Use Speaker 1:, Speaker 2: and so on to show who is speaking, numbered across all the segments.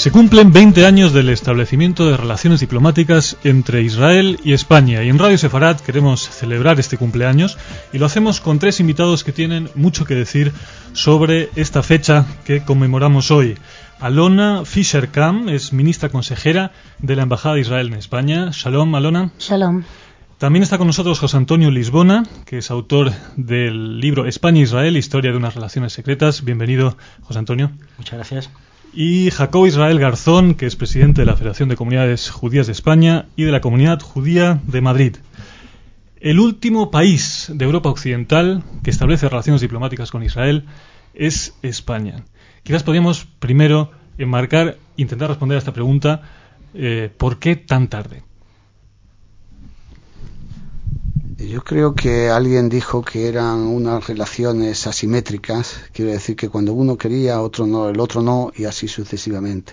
Speaker 1: Se cumplen 20 años del establecimiento de relaciones diplomáticas entre Israel y España, y en Radio Sefarad queremos celebrar este cumpleaños y lo hacemos con tres invitados que tienen mucho que decir sobre esta fecha que conmemoramos hoy. Alona Fischer-Kam es ministra consejera de la Embajada de Israel en España. Shalom, Alona.
Speaker 2: Shalom.
Speaker 1: También está con nosotros José Antonio Lisbona, que es autor del libro España-Israel, Historia de unas relaciones secretas. Bienvenido, José Antonio.
Speaker 3: Muchas gracias.
Speaker 1: Y Jacobo Israel Garzón, que es presidente de la Federación de Comunidades Judías de España y de la Comunidad Judía de Madrid. El último país de Europa Occidental que establece relaciones diplomáticas con Israel es España. Quizás podríamos primero intentar responder a esta pregunta, ¿por qué tan tarde?
Speaker 4: Yo creo que alguien dijo que eran unas relaciones asimétricas, quiere decir que cuando uno quería, otro no, el otro no, y así sucesivamente.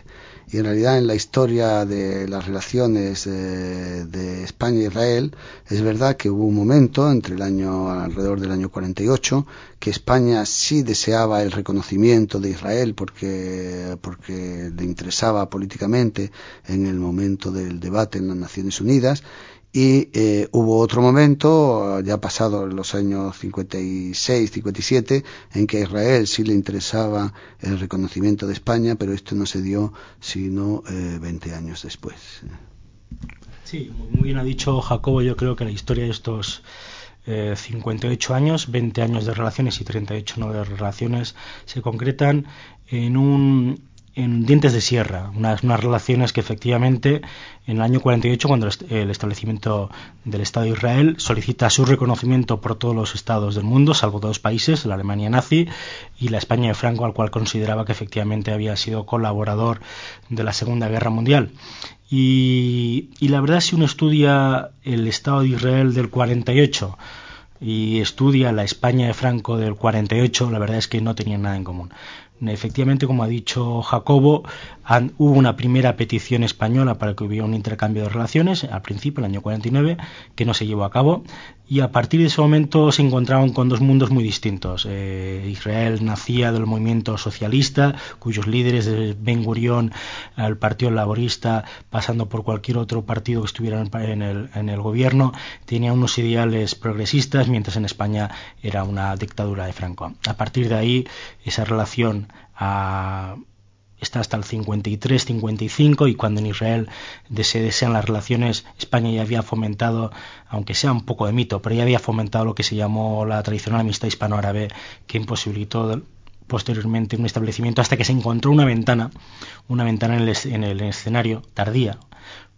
Speaker 4: Y en realidad en la historia de las relaciones de España e Israel, es verdad que hubo un momento, alrededor del año 48, que España sí deseaba el reconocimiento de Israel porque le interesaba políticamente en el momento del debate en las Naciones Unidas. Y hubo otro momento, ya pasado los años 56, 57, en que a Israel sí le interesaba el reconocimiento de España, pero esto no se dio sino 20 años después.
Speaker 3: Sí, muy bien ha dicho Jacobo. Yo creo que la historia de estos 58 años, 20 años de relaciones y 38 no de relaciones, se concretan en dientes de sierra, unas relaciones que efectivamente en el año 48, cuando el establecimiento del Estado de Israel solicita su reconocimiento por todos los estados del mundo, salvo dos países, la Alemania nazi y la España de Franco, al cual consideraba que efectivamente había sido colaborador de la Segunda Guerra Mundial. Y la verdad, si uno estudia el Estado de Israel del 48 y estudia la España de Franco del 48, la verdad es que no tenían nada en común. Efectivamente, como ha dicho Jacobo, hubo una primera petición española para que hubiera un intercambio de relaciones al principio, el año 49, que no se llevó a cabo, y a partir de ese momento se encontraban con dos mundos muy distintos. Israel nacía del movimiento socialista, cuyos líderes, desde Ben Gurión al Partido Laborista, pasando por cualquier otro partido que estuviera en el gobierno, tenían unos ideales progresistas, mientras en España era una dictadura de Franco. A partir de ahí, esa relación está hasta el 53-55, y cuando en Israel se desean las relaciones, España ya había fomentado, aunque sea un poco de mito, pero ya había fomentado lo que se llamó la tradicional amistad hispano-árabe, que imposibilitó posteriormente un establecimiento hasta que se encontró una ventana en el escenario tardía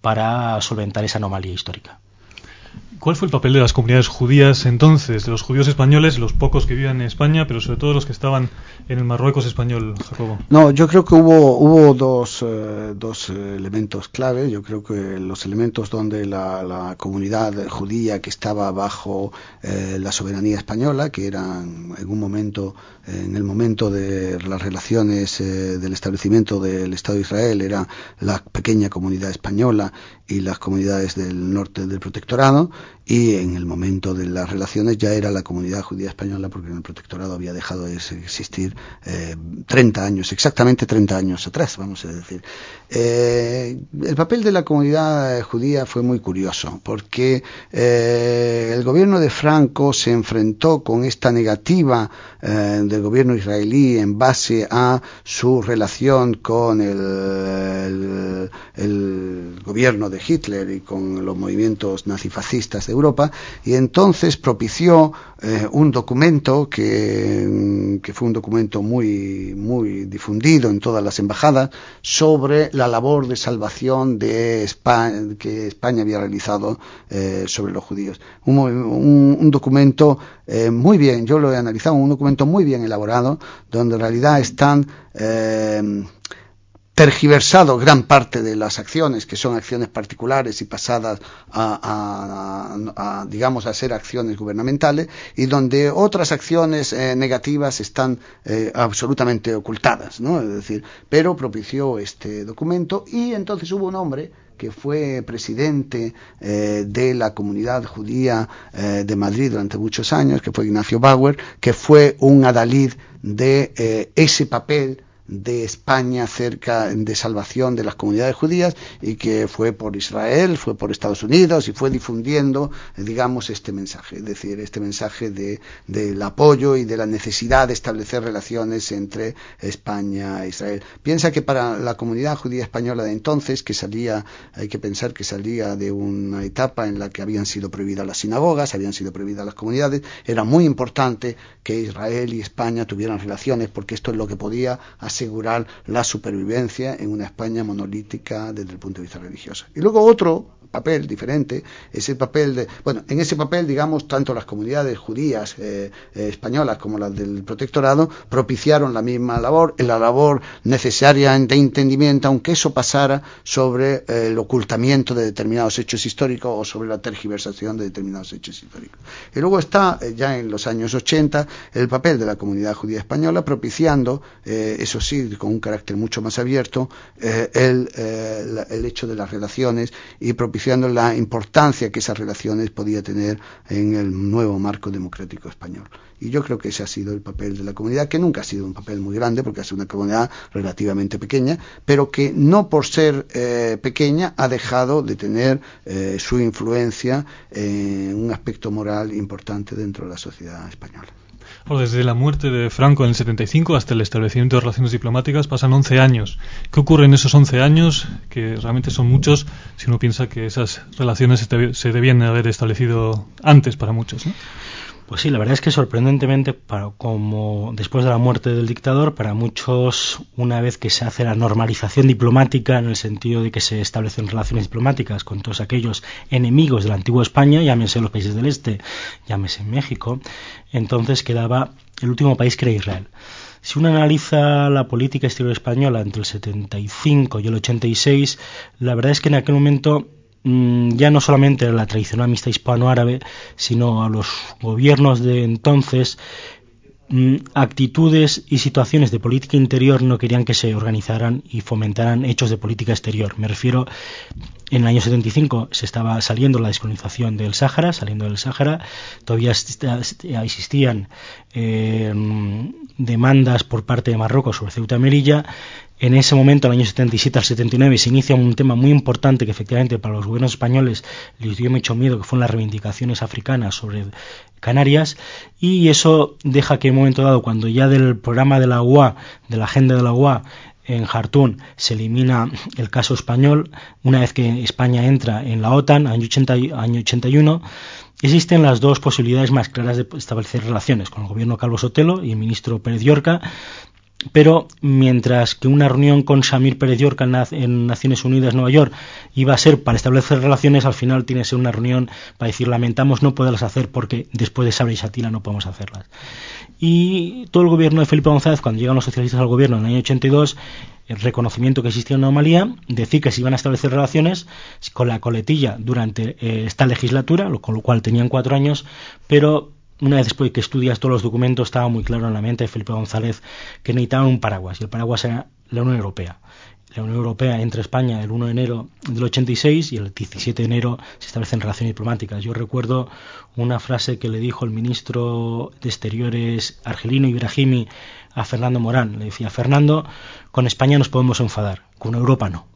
Speaker 3: para solventar esa anomalía histórica.
Speaker 1: ¿Cuál fue el papel de las comunidades judías entonces, de los judíos españoles, los pocos que vivían en España, pero sobre todo los que estaban en el Marruecos español, Jacobo?
Speaker 4: No, yo creo que hubo dos elementos clave. Yo creo que los elementos donde la comunidad judía que estaba bajo la soberanía española, que eran en el momento de las relaciones del establecimiento del Estado de Israel, era la pequeña comunidad española y las comunidades del norte del protectorado, y en el momento de las relaciones ya era la comunidad judía española, porque en el protectorado había dejado de existir 30 años, exactamente 30 años atrás, vamos a decir. El papel de la comunidad judía fue muy curioso, porque el gobierno de Franco se enfrentó con esta negativa del gobierno israelí en base a su relación con el gobierno de Hitler y con los movimientos nazifascistas de Europa, y entonces propició un documento que fue un documento muy, muy difundido en todas las embajadas sobre la labor de salvación de España, que España había realizado sobre los judíos. Un documento muy bien, yo lo he analizado, un documento muy bien elaborado, donde en realidad están tergiversado gran parte de las acciones, que son acciones particulares y pasadas digamos, a ser acciones gubernamentales, y donde otras acciones negativas están absolutamente ocultadas, ¿no? Es decir, pero propició este documento, y entonces hubo un hombre que fue presidente de la comunidad judía de Madrid durante muchos años, que fue Ignacio Bauer, que fue un adalid de ese papel de España acerca de salvación de las comunidades judías, y que fue por Israel, fue por Estados Unidos y fue difundiendo, digamos, este mensaje, es decir, este mensaje del apoyo y de la necesidad de establecer relaciones entre España e Israel. Piensa que para la comunidad judía española de entonces, que salía, hay que pensar que salía de una etapa en la que habían sido prohibidas las sinagogas, habían sido prohibidas las comunidades, era muy importante que Israel y España tuvieran relaciones, porque esto es lo que podía asegurar la supervivencia en una España monolítica desde el punto de vista religioso. Y luego otro papel diferente es el papel de, bueno, en ese papel, digamos, tanto las comunidades judías españolas como las del protectorado propiciaron la misma labor, la labor necesaria de entendimiento, aunque eso pasara sobre el ocultamiento de determinados hechos históricos o sobre la tergiversación de determinados hechos históricos. Y luego está, ya en los años 80, el papel de la comunidad judía española propiciando, eso sí, con un carácter mucho más abierto, el hecho de las relaciones, y propiciando la importancia que esas relaciones podía tener en el nuevo marco democrático español. Y yo creo que ese ha sido el papel de la comunidad, que nunca ha sido un papel muy grande, porque es una comunidad relativamente pequeña, pero que no por ser pequeña ha dejado de tener su influencia en un aspecto moral importante dentro de la sociedad española.
Speaker 1: Bueno, desde la muerte de Franco en el 75 hasta el establecimiento de relaciones diplomáticas pasan 11 años. ¿Qué ocurre en esos 11 años? Que realmente son muchos, si uno piensa que esas relaciones se debían haber establecido antes para muchos, ¿no?
Speaker 3: Pues sí, la verdad es que sorprendentemente, como después de la muerte del dictador, para muchos, una vez que se hace la normalización diplomática, en el sentido de que se establecen relaciones diplomáticas con todos aquellos enemigos de la antigua España, llámese los países del este, llámese México, entonces quedaba el último país, que era Israel. Si uno analiza la política exterior española entre el 75 y el 86, la verdad es que en aquel momento ya no solamente la tradicional amistad hispano-árabe, sino a los gobiernos de entonces, actitudes y situaciones de política interior no querían que se organizaran y fomentaran hechos de política exterior. Me refiero, en el año 75 se estaba saliendo la descolonización del Sáhara, todavía existían demandas por parte de Marruecos sobre Ceuta y Melilla. En ese momento, en el año 77 al 79, se inicia un tema muy importante que efectivamente para los gobiernos españoles les dio mucho miedo, que fueron las reivindicaciones africanas sobre Canarias, y eso deja que en un momento dado, cuando ya del programa de la UA, de la agenda de la UA, en Jartún se elimina el caso español, una vez que España entra en la OTAN, año 81, existen las dos posibilidades más claras de establecer relaciones con el gobierno Calvo Sotelo y el ministro Pérez Llorca. Pero mientras que una reunión con Samir Pérez Llorca en Naciones Unidas, Nueva York, iba a ser para establecer relaciones, al final tiene que ser una reunión para decir: lamentamos no poderlas hacer porque después de Sabra y Shatila no podemos hacerlas. Y todo el gobierno de Felipe González, cuando llegan los socialistas al gobierno en el año 82, el reconocimiento que existía una anomalía, decir que se iban a establecer relaciones con la coletilla durante esta legislatura, con lo cual tenían 4 años, pero una vez después que estudias todos los documentos, estaba muy claro en la mente de Felipe González que necesitaban un paraguas, y el paraguas era la Unión Europea. La Unión Europea entra a España el 1 de enero del 86 y el 17 de enero se establecen relaciones diplomáticas. Yo recuerdo una frase que le dijo el ministro de Exteriores argelino, Ibrahimi, a Fernando Morán. Le decía: Fernando, con España nos podemos enfadar, con Europa no.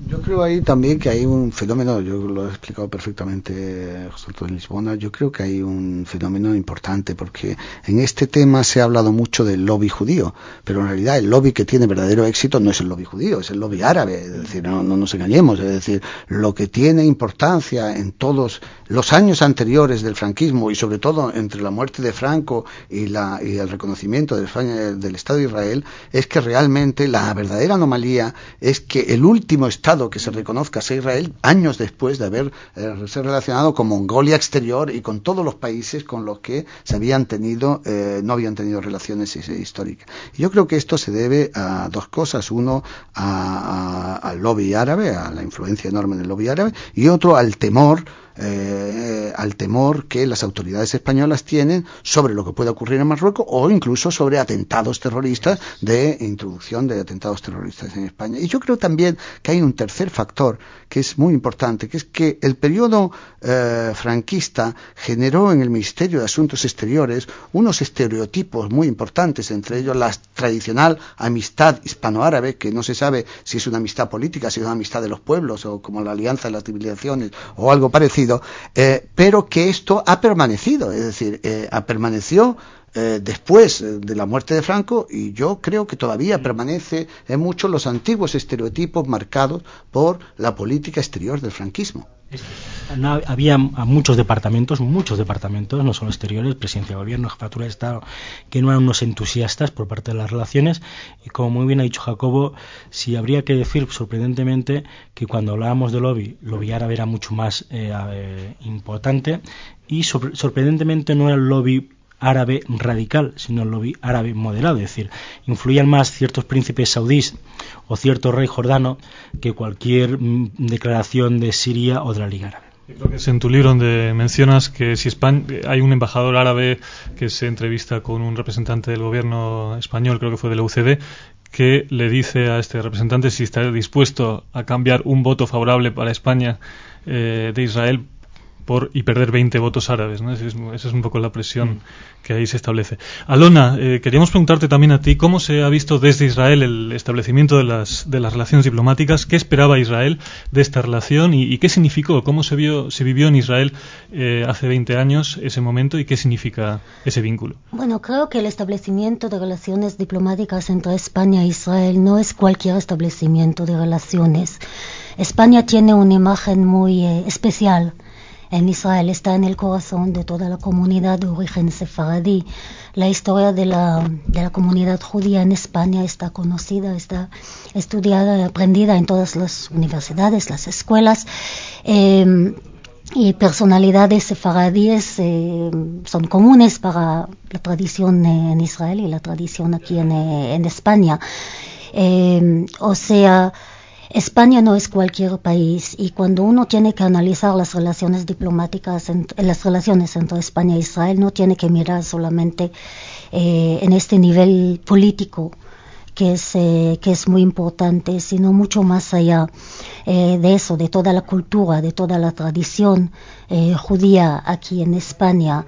Speaker 4: Yo creo ahí también que hay un fenómeno, yo lo he explicado perfectamente justo en Lisboa, yo creo que hay un fenómeno importante, porque en este tema se ha hablado mucho del lobby judío, pero en realidad el lobby que tiene verdadero éxito no es el lobby judío, es el lobby árabe, es decir, no nos engañemos, es decir, lo que tiene importancia en todos los años anteriores del franquismo, y sobre todo entre la muerte de Franco y el reconocimiento de España, del Estado de Israel, es que realmente la verdadera anomalía es que el último Estado que se reconozca a Israel, años después de haberse relacionado con Mongolia Exterior y con todos los países con los que se habían tenido, no habían tenido relaciones históricas. Y yo creo que esto se debe a dos cosas: uno al lobby árabe, a la influencia enorme del lobby árabe, y otro al temor al temor que las autoridades españolas tienen sobre lo que puede ocurrir en Marruecos o incluso sobre atentados terroristas, de introducción de atentados terroristas en España. Y yo creo también que hay un tercer factor que es muy importante, que es que el periodo franquista generó en el Ministerio de Asuntos Exteriores unos estereotipos muy importantes, entre ellos la tradicional amistad hispano-árabe, que no se sabe si es una amistad política, si es una amistad de los pueblos, o como la Alianza de las Civilizaciones, o algo parecido, pero que esto ha permanecido, es decir, permaneció después de la muerte de Franco, y yo creo que todavía permanece en muchos los antiguos estereotipos marcados por la política exterior del franquismo.
Speaker 3: Había muchos departamentos, no solo exteriores, presidencia de gobierno, jefatura de Estado, que no eran unos entusiastas por parte de las relaciones, y como muy bien ha dicho Jacobo, sí habría que decir sorprendentemente que cuando hablábamos de lobby árabe era mucho más importante, y sorprendentemente no era el lobby árabe radical, sino el lobby árabe moderado, es decir, influían más ciertos príncipes saudíes o cierto rey jordano que cualquier declaración de Siria o de la Liga Árabe.
Speaker 1: Creo que es en tu libro donde mencionas que si hay un embajador árabe que se entrevista con un representante del gobierno español, creo que fue de la UCD, que le dice a este representante si está dispuesto a cambiar un voto favorable para España de Israel y perder 20 votos árabes, ¿no? Esa es un poco la presión que ahí se establece. Alona, queríamos preguntarte también a ti cómo se ha visto desde Israel el establecimiento de las relaciones diplomáticas, qué esperaba Israel de esta relación y qué significó, cómo se vivió en Israel hace 20 años ese momento y qué significa ese vínculo.
Speaker 2: Bueno, creo que el establecimiento de relaciones diplomáticas entre España e Israel no es cualquier establecimiento de relaciones. España tiene una imagen muy especial en Israel, está en el corazón de toda la comunidad de origen sefaradí. La historia de la comunidad judía en España está conocida, está estudiada, aprendida en todas las universidades, las escuelas, y personalidades sefaradíes son comunes para la tradición en Israel y la tradición aquí en España. O sea, España no es cualquier país, y cuando uno tiene que analizar las relaciones diplomáticas, las relaciones entre España e Israel, no tiene que mirar solamente en este nivel político, que es muy importante, sino mucho más allá de eso, de toda la cultura, de toda la tradición judía aquí en España,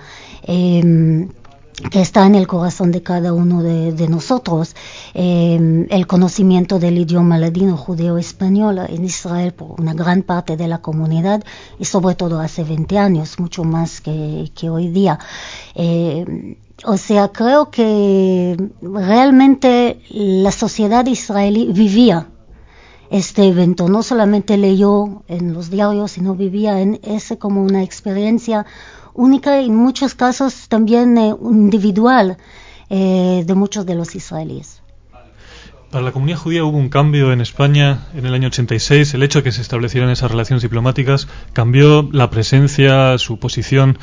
Speaker 2: que está en el corazón de cada uno de nosotros. El conocimiento del idioma ladino judeo-español en Israel por una gran parte de la comunidad, y sobre todo hace 20 años, mucho más que hoy día. O sea, creo que realmente la sociedad israelí vivía este evento, no solamente leyó en los diarios, sino vivía en ese como una experiencia única, y en muchos casos también individual, de muchos de los israelíes.
Speaker 1: Para la comunidad judía hubo un cambio en España en el año 86. El hecho de que se establecieran esas relaciones diplomáticas cambió la presencia, su posición,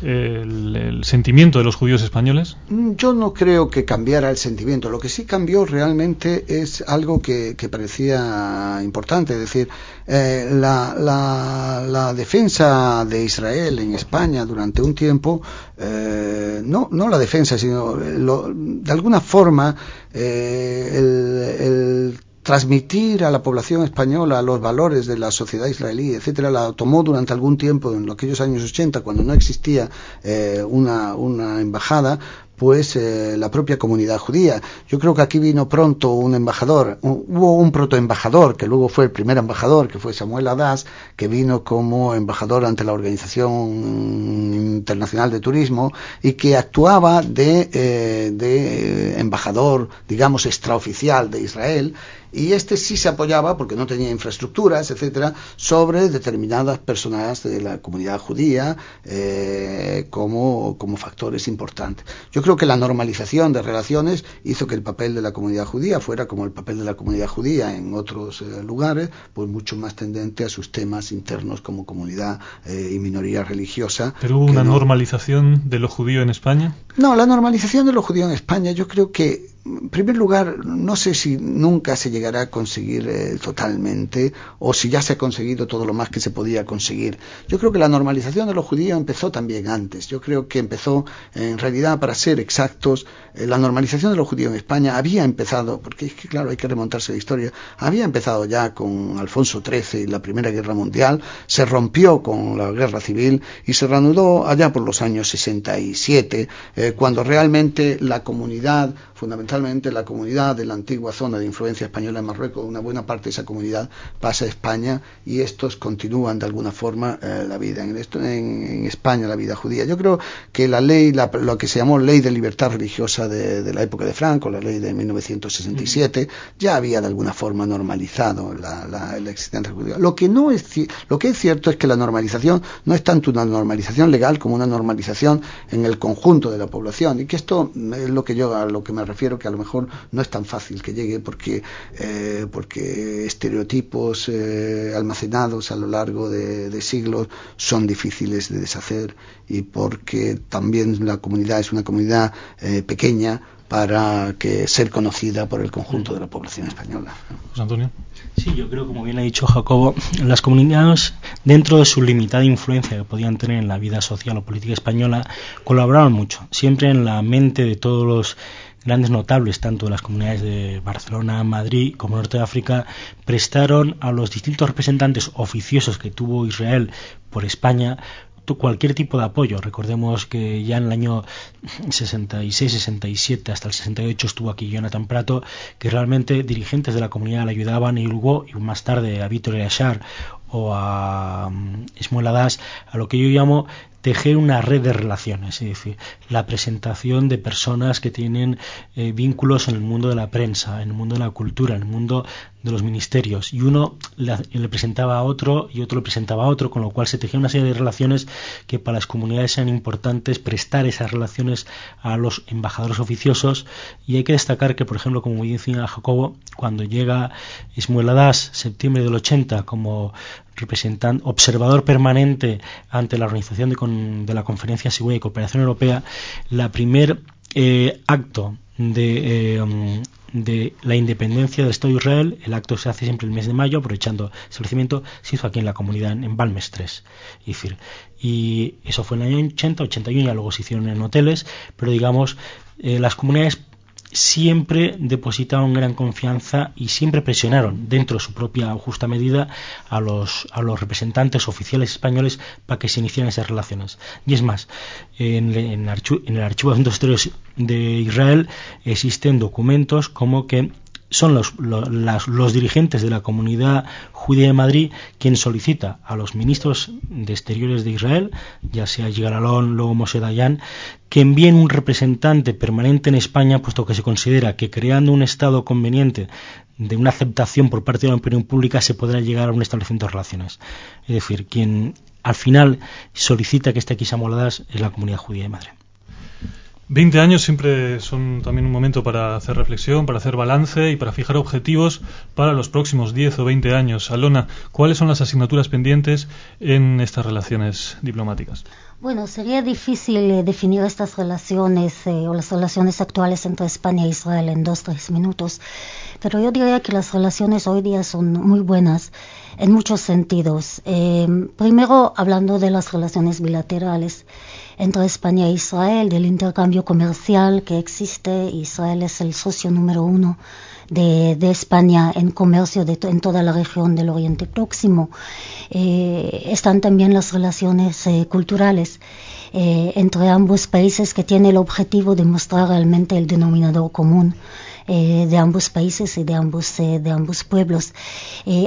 Speaker 1: el sentimiento de los judíos españoles.
Speaker 4: Yo no creo que cambiara el sentimiento. Lo que sí cambió realmente es algo que parecía importante, es decir, la defensa de Israel en España durante un tiempo, no la defensa, sino de alguna forma el transmitir a la población española los valores de la sociedad israelí, etcétera, la tomó durante algún tiempo, en aquellos años 80, cuando no existía una embajada, pues la propia comunidad judía. Yo creo que aquí vino pronto un embajador, hubo un protoembajador, que luego fue el primer embajador, que fue Samuel Hadas, que vino como embajador ante la Organización Internacional de Turismo, y que actuaba de embajador, digamos, extraoficial de Israel, y este sí se apoyaba, porque no tenía infraestructuras, etcétera, sobre determinadas personas de la comunidad judía como factores importantes. Yo creo que la normalización de relaciones hizo que el papel de la comunidad judía fuera como el papel de la comunidad judía en otros lugares, pues mucho más tendente a sus temas internos como comunidad y minoría religiosa.
Speaker 1: ¿Pero hubo una normalización de lo judío en España?
Speaker 4: No, la normalización de lo judío en España, yo creo que en primer lugar, no sé si nunca se llegará a conseguir totalmente, o si ya se ha conseguido todo lo más que se podía conseguir. Yo creo que la normalización de los judíos empezó también antes. Yo creo que empezó, en realidad, para ser exactos, la normalización de los judíos en España había empezado, porque es que, claro, hay que remontarse a la historia, había empezado ya con Alfonso XIII y la Primera Guerra Mundial, se rompió con la Guerra Civil y se reanudó allá por los años 67, cuando realmente la comunidad, fundamentalmente la comunidad de la antigua zona de influencia española en Marruecos, una buena parte de esa comunidad pasa a España y estos continúan de alguna forma la vida en España, la vida judía. Yo creo que la ley, lo que se llamó Ley de Libertad Religiosa de la época de Franco, la ley de 1967, ya había de alguna forma normalizado la existencia judía. Lo que es cierto es que la normalización no es tanto una normalización legal como una normalización en el conjunto de la población, y que esto es a lo que me refiero, que a lo mejor no es tan fácil que llegue porque estereotipos almacenados a lo largo de siglos son difíciles de deshacer, y porque también la comunidad es una comunidad pequeña para que ser conocida por el conjunto de la población española.
Speaker 1: José Antonio.
Speaker 3: Sí, yo creo, como bien ha dicho Jacobo, las comunidades, dentro de su limitada influencia que podían tener en la vida social o política española, colaboraron mucho, siempre en la mente de todos los grandes notables, tanto de las comunidades de Barcelona, Madrid como Norte de África, prestaron a los distintos representantes oficiosos que tuvo Israel por España cualquier tipo de apoyo. Recordemos que ya en el año 66-67 hasta el 68 estuvo aquí Jonathan Prato, que realmente dirigentes de la comunidad le ayudaban, y luego, y más tarde, a Víctor Yashar o a Shmuel Adas, a lo que yo llamo tejer una red de relaciones, es decir, la presentación de personas que tienen vínculos en el mundo de la prensa, en el mundo de la cultura, en el mundo de los ministerios, y uno le presentaba a otro y otro le presentaba a otro, con lo cual se tejía una serie de relaciones que para las comunidades eran importantes prestar esas relaciones a los embajadores oficiosos. Y hay que destacar que, por ejemplo, como bien decía Jacobo, cuando llega Shmuel Adas, septiembre del 80, como observador permanente ante la organización de la Conferencia de Seguridad y Cooperación Europea, la primer acto de la independencia del Estado de Israel, el acto se hace siempre el mes de mayo, aprovechando el establecimiento, se hizo aquí en la comunidad, en Balmes 3. Es decir, y eso fue en el año 80, 81, ya luego se hicieron en hoteles, pero digamos, las comunidades siempre depositaron gran confianza y siempre presionaron, dentro de su propia justa medida, a los representantes oficiales españoles para que se iniciaran esas relaciones. Y es más, en el Archivo de Asuntos Exteriores de Israel existen documentos como que son los dirigentes de la comunidad judía de Madrid quien solicita a los ministros de Exteriores de Israel, ya sea Yigal Allon, luego Moshe Dayan, que envíen un representante permanente en España, puesto que se considera que creando un estado conveniente de una aceptación por parte de la opinión pública se podrá llegar a un establecimiento de relaciones. Es decir, quien al final solicita que esté aquí Shmuel Adas es la comunidad judía de Madrid.
Speaker 1: 20 años siempre son también un momento para hacer reflexión, para hacer balance y para fijar objetivos para los próximos 10 o 20 años. Alona, ¿cuáles son las asignaturas pendientes en estas relaciones diplomáticas?
Speaker 2: Bueno, sería difícil definir estas relaciones o las relaciones actuales entre España e Israel en 2-3 minutos, pero yo diría que las relaciones hoy día son muy buenas en muchos sentidos. Primero, hablando de las relaciones bilaterales entre España e Israel, del intercambio comercial que existe. Israel es el socio número 1 de España en comercio en toda la región del Oriente Próximo. Están también las relaciones culturales entre ambos países, que tiene el objetivo de mostrar realmente el denominador común de ambos países y de ambos pueblos.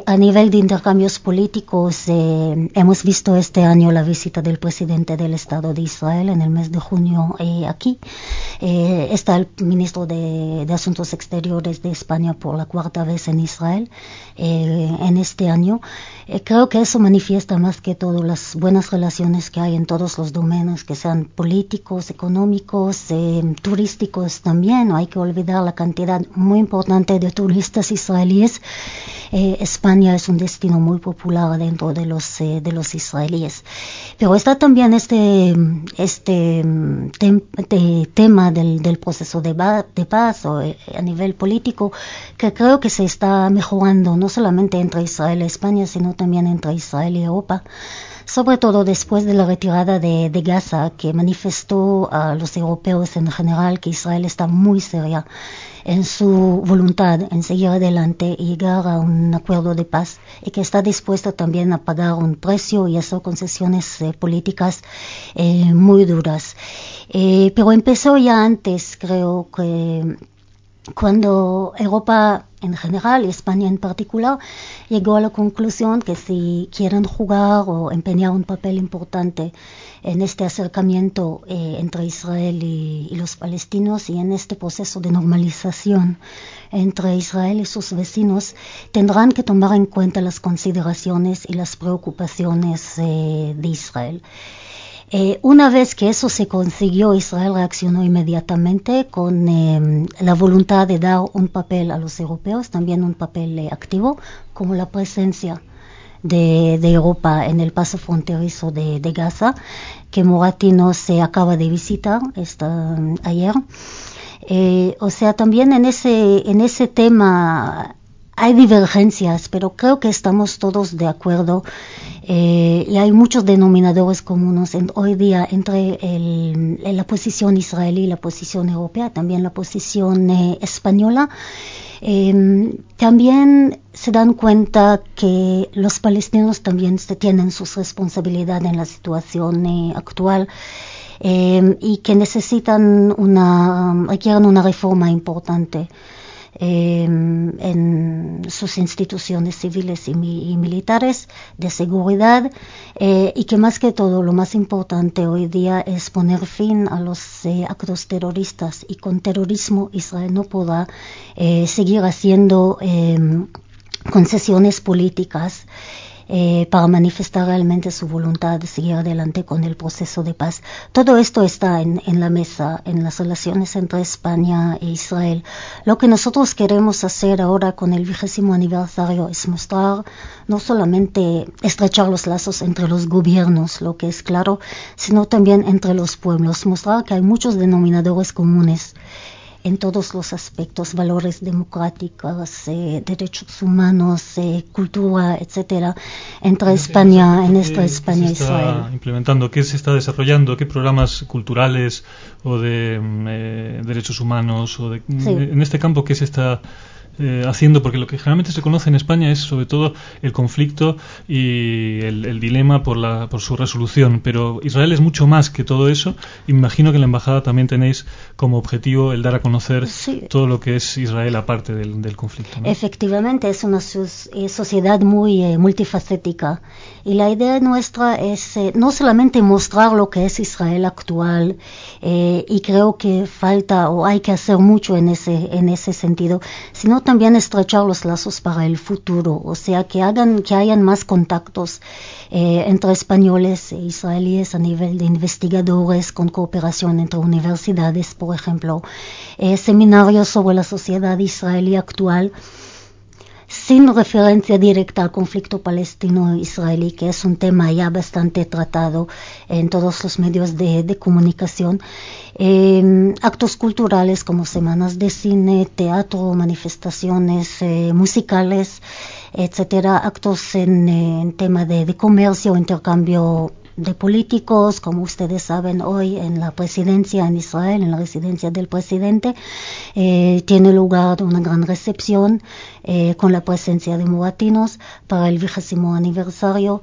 Speaker 2: A nivel de intercambios políticos, hemos visto este año la visita del presidente del Estado de Israel en el mes de junio aquí. Está el ministro de Asuntos Exteriores de España por la 4ª vez en Israel en este año. Creo que eso manifiesta más que todo las buenas relaciones que hay en todos los domenes, que sean políticos, económicos, turísticos también. No hay que olvidar la cantidad cantidad muy importante de turistas israelíes. España es un destino muy popular dentro de los israelíes. Pero está también este tema del proceso de paz o a nivel político, que creo que se está mejorando no solamente entre Israel y España, sino también entre Israel y Europa, sobre todo después de la retirada de Gaza, que manifestó a los europeos en general que Israel está muy seria en su voluntad en seguir adelante y llegar a un acuerdo de paz, y que está dispuesta también a pagar un precio y hacer concesiones políticas muy duras. Pero empezó ya antes, creo que cuando Europa en general y España en particular llegó a la conclusión que si quieren jugar o empeñar un papel importante en este acercamiento entre Israel y los palestinos, y en este proceso de normalización entre Israel y sus vecinos, tendrán que tomar en cuenta las consideraciones y las preocupaciones de Israel. Una vez que eso se consiguió, Israel reaccionó inmediatamente con la voluntad de dar un papel a los europeos, también un papel activo, como la presencia de Europa en el paso fronterizo de Gaza, que Moratino se acaba de visitar ayer. O sea, también en ese tema hay divergencias, pero creo que estamos todos de acuerdo. Y hay muchos denominadores comunes hoy día entre la posición israelí y la posición europea, también la posición española. También se dan cuenta que los palestinos también tienen sus responsabilidades en la situación actual, y que requieren una reforma importante en sus instituciones civiles y militares de seguridad, y que más que todo lo más importante hoy día es poner fin a los actos terroristas, y con terrorismo Israel no podrá seguir haciendo concesiones políticas para manifestar realmente su voluntad de seguir adelante con el proceso de paz. Todo esto está en la mesa, en las relaciones entre España e Israel. Lo que nosotros queremos hacer ahora con el 20º aniversario es mostrar, no solamente estrechar los lazos entre los gobiernos, lo que es claro, sino también entre los pueblos, mostrar que hay muchos denominadores comunes en todos los aspectos, valores democráticos, derechos humanos, cultura, etcétera, entre España y Israel.
Speaker 1: ¿Qué se está implementando? ¿Qué se está desarrollando? ¿Qué programas culturales o de derechos humanos o en este campo qué se está haciendo? Porque lo que generalmente se conoce en España es sobre todo el conflicto y el dilema por su resolución, pero Israel es mucho más que todo eso, y me imagino que en la embajada también tenéis como objetivo el dar a conocer todo lo que es Israel aparte del conflicto, ¿no?
Speaker 2: Efectivamente, es una sociedad muy multifacética, y la idea nuestra es no solamente mostrar lo que es Israel actual, y creo que falta o hay que hacer mucho en ese sentido, sino también estrechar los lazos para el futuro, o sea, que hayan más contactos entre españoles e israelíes a nivel de investigadores, con cooperación entre universidades, por ejemplo, seminarios sobre la sociedad israelí actual, sin referencia directa al conflicto palestino-israelí, que es un tema ya bastante tratado en todos los medios de comunicación. Actos culturales como semanas de cine, teatro, manifestaciones musicales, etcétera, actos en tema de comercio, intercambio de políticos, como ustedes saben hoy en la presidencia en Israel, en la residencia del presidente, tiene lugar una gran recepción con la presencia de moratinos para el 20º aniversario.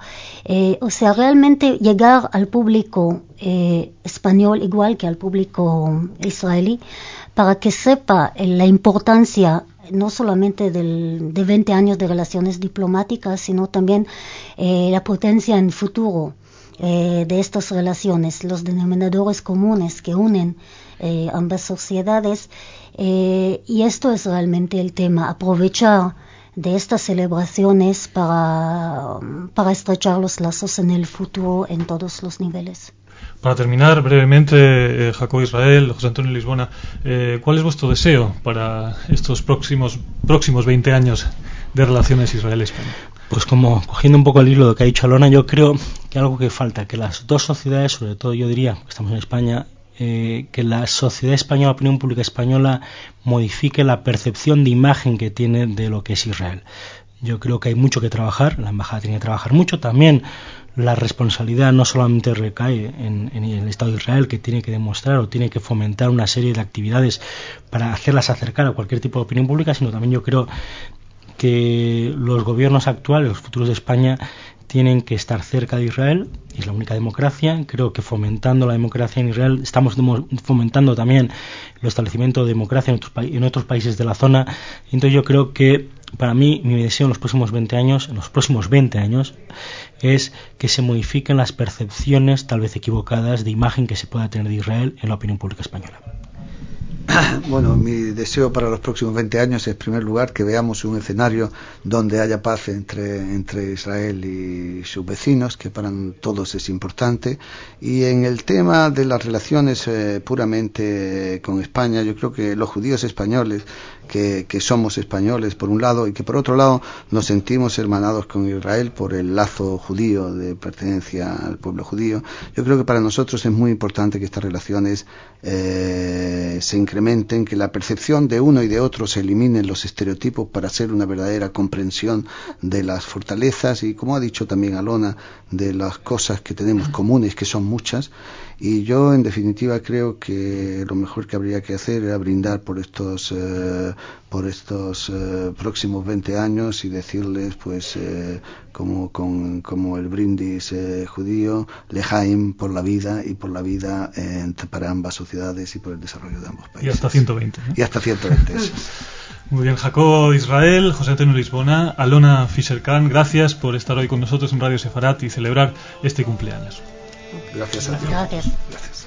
Speaker 2: O sea, realmente llegar al público español igual que al público israelí, para que sepa la importancia no solamente de 20 años de relaciones diplomáticas, sino también la potencia en futuro de estas relaciones, los denominadores comunes que unen ambas sociedades, y esto es realmente el tema, aprovechar de estas celebraciones para estrechar los lazos en el futuro en todos los niveles.
Speaker 1: Para terminar, brevemente, Jacobo Israel, José Antonio Lisbona, ¿cuál es vuestro deseo para estos próximos 20 años de relaciones Israel-España?
Speaker 3: Pues como cogiendo un poco el hilo de lo que ha dicho Alona, yo creo que algo que falta, que las dos sociedades, sobre todo yo diría, que estamos en España, que la sociedad española, la opinión pública española, modifique la percepción de imagen que tiene de lo que es Israel. Yo creo que hay mucho que trabajar, la embajada tiene que trabajar mucho, también la responsabilidad no solamente recae en el Estado de Israel, que tiene que demostrar o tiene que fomentar una serie de actividades para hacerlas acercar a cualquier tipo de opinión pública, sino también yo creo que los gobiernos actuales, los futuros de España, tienen que estar cerca de Israel, es la única democracia. Creo que fomentando la democracia en Israel estamos fomentando también el establecimiento de democracia en otros países de la zona. Entonces yo creo que para mí, mi deseo en los próximos 20 años, es que se modifiquen las percepciones tal vez equivocadas de imagen que se pueda tener de Israel en la opinión pública española.
Speaker 4: Bueno, mi deseo para los próximos 20 años es, en primer lugar, que veamos un escenario donde haya paz entre Israel y sus vecinos, que para todos es importante. Y en el tema de las relaciones puramente con España, yo creo que los judíos españoles, que somos españoles por un lado, y que por otro lado nos sentimos hermanados con Israel por el lazo judío de pertenencia al pueblo judío, yo creo que para nosotros es muy importante que estas relaciones se incrementen, que la percepción de uno y de otro se eliminen los estereotipos para hacer una verdadera comprensión de las fortalezas y, como ha dicho también Alona, de las cosas que tenemos comunes, que son muchas. Y yo, en definitiva, creo que lo mejor que habría que hacer era brindar por estos próximos 20 años y decirles, pues, como el brindis judío, Lejaim, por la vida y por la vida para ambas sociedades y por el desarrollo de ambos países.
Speaker 1: Y hasta 120. ¿no?
Speaker 4: Y hasta 120, eso.
Speaker 1: Muy bien, Jacobo Israel, José Antonio Lisbona, Alona Fischer-Kahn, gracias por estar hoy con nosotros en Radio Sefarat y celebrar este cumpleaños.
Speaker 4: Gracias a ti.
Speaker 2: Gracias.
Speaker 4: Gracias.